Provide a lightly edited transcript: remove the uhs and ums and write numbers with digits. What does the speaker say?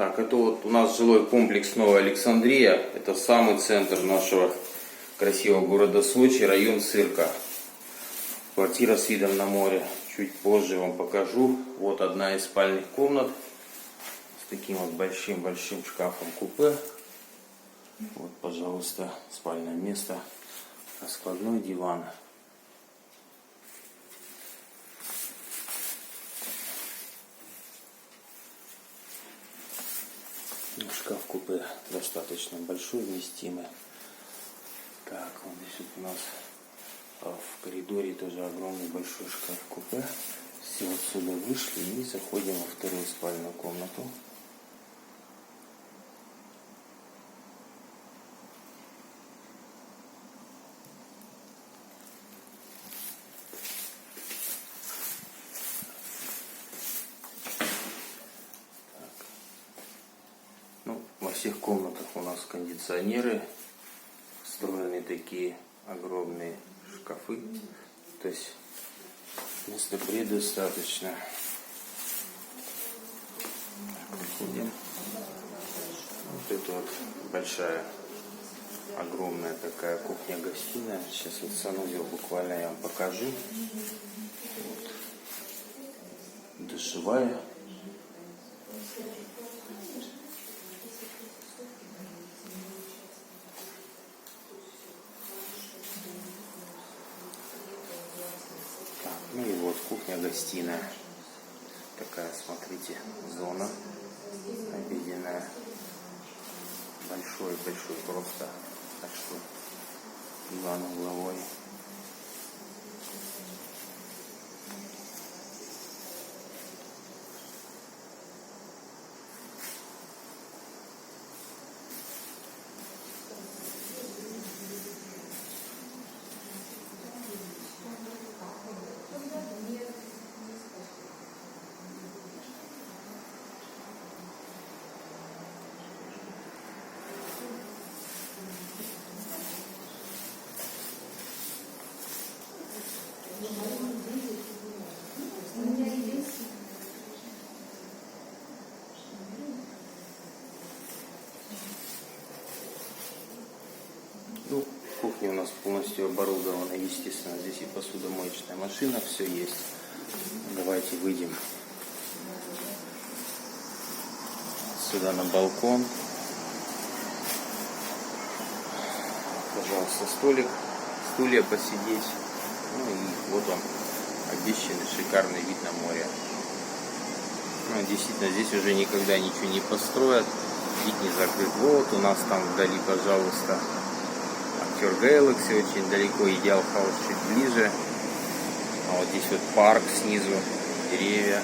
Так, это вот у нас жилой комплекс Новая Александрия. Это самый центр нашего красивого города Сочи, район Цирка. Квартира с видом на море. Чуть позже вам покажу. Вот одна из спальных комнат с таким вот большим шкафом-купе. Вот, пожалуйста, спальное место. Раскладной диван. Шкаф-купе достаточно большой, вместимый. Так, вот здесь вот у нас в коридоре тоже огромный большой шкаф-купе. Все отсюда вышли и заходим во вторую спальную комнату. Во всех комнатах у нас кондиционеры, встроены такие огромные шкафы, то есть места предостаточно. Так, выходим. Вот это вот большая, огромная такая кухня-гостиная. Сейчас вот санузел буквально я вам покажу. Вот. Душевая. Ну и вот кухня-гостиная. Такая, смотрите, зона обеденная. Большой просто. Так что диван угловой. Ну, кухня у нас полностью оборудована, естественно, здесь и посудомоечная машина, все есть. Давайте выйдем сюда на балкон. Пожалуйста, столик, стулья посидеть. Ну и вот он, обещанный шикарный вид на море. Ну, действительно, здесь уже никогда ничего не построят, вид не закрыт. Вот у нас там вдали, пожалуйста, Актер Galaxy, очень далеко, Ideal House чуть ближе. А вот здесь вот парк снизу, деревья.